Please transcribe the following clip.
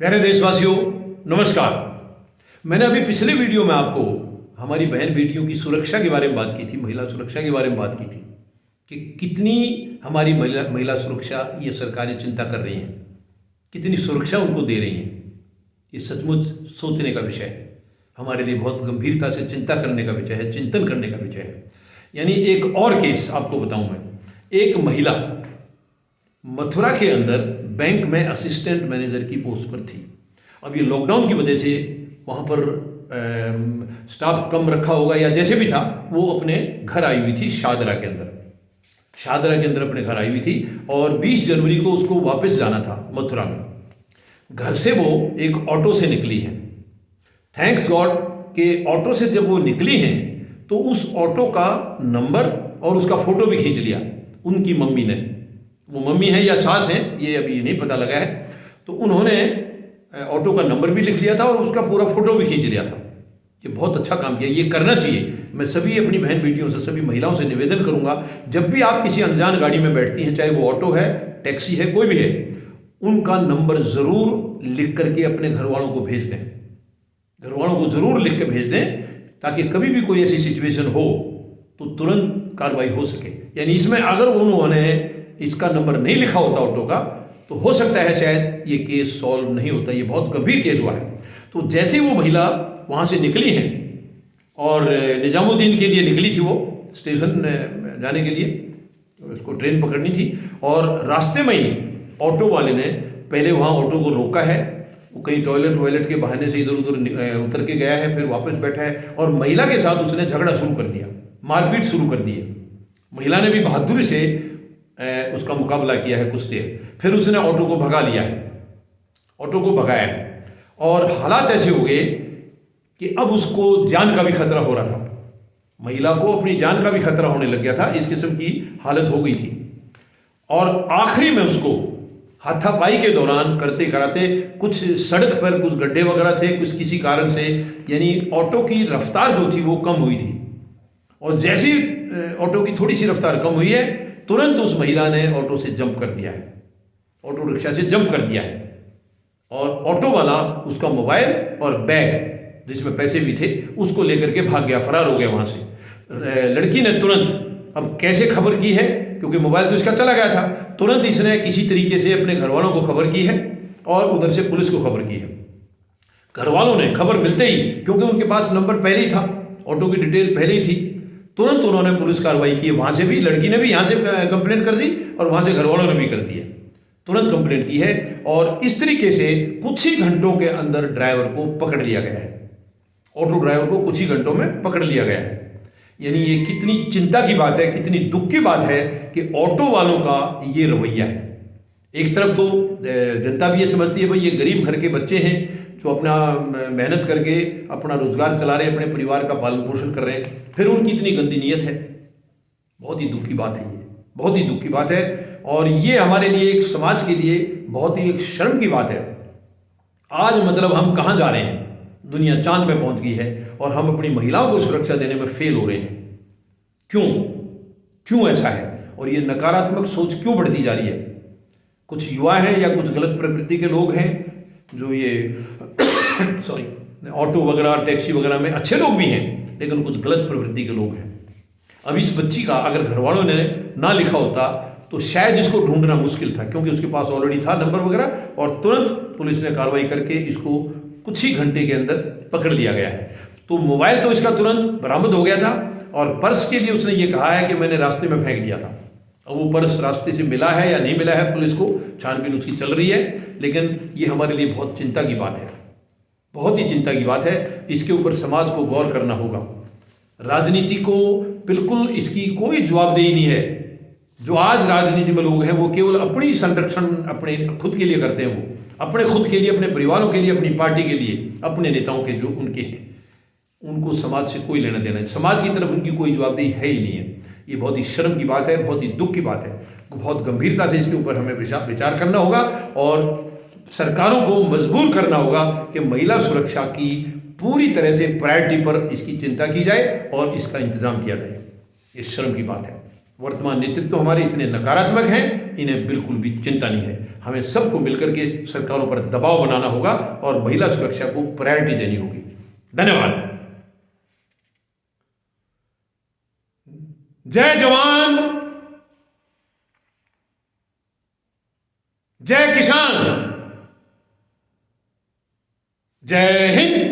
प्यारे देशवासियों, नमस्कार। मैंने अभी पिछले वीडियो में आपको हमारी बहन बेटियों की सुरक्षा के बारे में बात की थी, महिला सुरक्षा के बारे में बात की थी कि कितनी हमारी महिला सुरक्षा ये सरकारें चिंता कर रही हैं, कितनी सुरक्षा उनको दे रही हैं। ये सचमुच सोचने का विषय है, हमारे लिए बहुत गंभीरता से चिंता करने का विषय है, चिंतन करने का विषय है। यानी एक और केस आपको बताऊं मैं। एक महिला मथुरा के अंदर बैंक में असिस्टेंट मैनेजर की पोस्ट पर थी। अब ये लॉकडाउन की वजह से वहाँ पर स्टाफ कम रखा होगा या जैसे भी था, वो अपने घर आई हुई थी शाहदरा के अंदर अपने घर आई हुई थी और 20 जनवरी को उसको वापस जाना था मथुरा में। घर से वो एक ऑटो से निकली है। थैंक्स गॉड के ऑटो से जब वो निकली हैं तो उस ऑटो का नंबर और उसका फोटो भी खींच लिया उनकी मम्मी ने। वो मम्मी है या सास है ये अभी नहीं पता लगा है। तो उन्होंने ऑटो का नंबर भी लिख लिया था और उसका पूरा फोटो भी खींच लिया था। ये बहुत अच्छा काम किया, ये करना चाहिए। मैं सभी अपनी बहन बेटियों से, सभी महिलाओं से निवेदन करूंगा, जब भी आप किसी अनजान गाड़ी में बैठती हैं, चाहे वो ऑटो है, टैक्सी है, कोई भी है, उनका नंबर ज़रूर लिख करके अपने घर वालों को भेज दें। घर वालों को ज़रूर लिख के भेज दें ताकि कभी भी कोई ऐसी सिचुएशन हो तो तुरंत कार्रवाई हो सके। यानी इसमें अगर उन्होंने इसका नंबर नहीं लिखा होता ऑटो का तो हो सकता है शायद ये केस सॉल्व नहीं होता। ये बहुत गंभीर केस हुआ है। तो जैसे वो महिला वहाँ से निकली हैं और निजामुद्दीन के लिए निकली थी, वो स्टेशन जाने के लिए, उसको ट्रेन पकड़नी थी और रास्ते में ही ऑटो वाले ने पहले वहाँ ऑटो को रोका है। वो कहीं टॉयलेट के बहाने से इधर उधर उतर के गया है, फिर वापस बैठा है और महिला के साथ उसने झगड़ा शुरू कर दिया, मारपीट शुरू कर दी है। महिला ने भी बहादुरी से उसका मुकाबला किया है कुछ देर, फिर उसने ऑटो को भगा लिया है, ऑटो को भगाया है और हालात ऐसे हो गए कि अब उसको जान का भी खतरा हो रहा था। महिला को अपनी जान का भी खतरा होने लग गया था, इस किस्म की हालत हो गई थी। और आखिरी में उसको हाथापाई के दौरान करते कराते कुछ सड़क पर कुछ गड्ढे वगैरह थे, कुछ किसी कारण से, यानी ऑटो की रफ्तार जो थी वो कम हुई थी और जैसी ऑटो की थोड़ी सी रफ्तार कम हुई है तुरंत उस महिला ने ऑटो से जंप कर दिया है, ऑटो रिक्शा से जंप कर दिया है और ऑटो वाला उसका मोबाइल और बैग जिसमें पैसे भी थे उसको लेकर के भाग गया, फरार हो गया वहाँ से। लड़की ने तुरंत, अब कैसे खबर की है क्योंकि मोबाइल तो इसका चला गया था, तुरंत इसने किसी तरीके से अपने घर वालों को खबर की है और उधर से पुलिस को खबर की है। घर वालों ने खबर मिलते ही, क्योंकि उनके पास नंबर पहले ही था, ऑटो की डिटेल पहले ही थी, तुरंत उन्होंने पुलिस कार्रवाई की। वहाँ से भी लड़की ने भी यहाँ से कंप्लेंट कर दी और वहाँ से घर वालों ने भी कर दी है, तुरंत कंप्लेंट की है और इस तरीके से कुछ ही घंटों के अंदर ड्राइवर को पकड़ लिया गया है। ऑटो ड्राइवर को कुछ ही घंटों में पकड़ लिया गया है। यानी ये कितनी चिंता की बात है, कितनी दुख की बात है कि ऑटो वालों का ये रवैया है। एक तरफ तो जनता भी ये समझती है भाई ये गरीब घर के बच्चे हैं जो अपना मेहनत करके अपना रोजगार चला रहे हैं, अपने परिवार का पालन पोषण कर रहे हैं, फिर उनकी इतनी गंदी नीयत है। बहुत ही दुख की बात है, ये बहुत ही दुख की बात है और ये हमारे लिए, एक समाज के लिए बहुत ही एक शर्म की बात है। आज मतलब हम कहाँ जा रहे हैं, दुनिया चांद में पहुंच गई है और हम अपनी महिलाओं को सुरक्षा देने में फेल हो रहे हैं। क्यों ऐसा है और ये नकारात्मक सोच क्यों बढ़ती जा रही है? कुछ युवा हैं या कुछ गलत प्रवृत्ति के लोग हैं जो ये ऑटो वगैरह टैक्सी वगैरह में अच्छे लोग भी हैं लेकिन कुछ गलत प्रवृत्ति के लोग हैं। अब इस बच्ची का अगर घर वालों ने ना लिखा होता तो शायद इसको ढूंढना मुश्किल था, क्योंकि उसके पास ऑलरेडी था नंबर वगैरह और तुरंत पुलिस ने कार्रवाई करके इसको कुछ ही घंटे के अंदर पकड़ लिया गया है। तो मोबाइल तो इसका तुरंत बरामद हो गया था और पर्स के लिए उसने ये कहा है कि मैंने रास्ते में फेंक दिया था। अब वो पर्स रास्ते से मिला है या नहीं मिला है, पुलिस को छानबीन उसकी चल रही है, लेकिन ये हमारे लिए बहुत चिंता की बात है, बहुत ही चिंता की बात है। इसके ऊपर समाज को गौर करना होगा। राजनीति को बिल्कुल इसकी कोई जवाबदेही नहीं है। जो आज राजनीति में लोग हैं वो केवल अपनी संरक्षण अपने खुद के लिए करते हैं, वो अपने खुद के लिए, अपने परिवारों के लिए, अपनी पार्टी के लिए, अपने नेताओं के जो उनके हैं, उनको समाज से कोई लेना देना नहीं। समाज की तरफ उनकी कोई जवाबदेही है ही नहीं है। ये बहुत ही शर्म की बात है, बहुत ही दुख की बात है। बहुत गंभीरता से इसके ऊपर हमें विचार करना होगा और सरकारों को मजबूर करना होगा कि महिला सुरक्षा की पूरी तरह से प्रायोरिटी पर इसकी चिंता की जाए और इसका इंतजाम किया जाए। ये शर्म की बात है। वर्तमान नेतृत्व हमारे इतने नकारात्मक हैं, इन्हें बिल्कुल भी चिंता नहीं है। हमें सबको मिलकर के सरकारों पर दबाव बनाना होगा और महिला सुरक्षा को प्रायोरिटी देनी होगी। धन्यवाद। जय जवान, जय किसान, जय हिंद।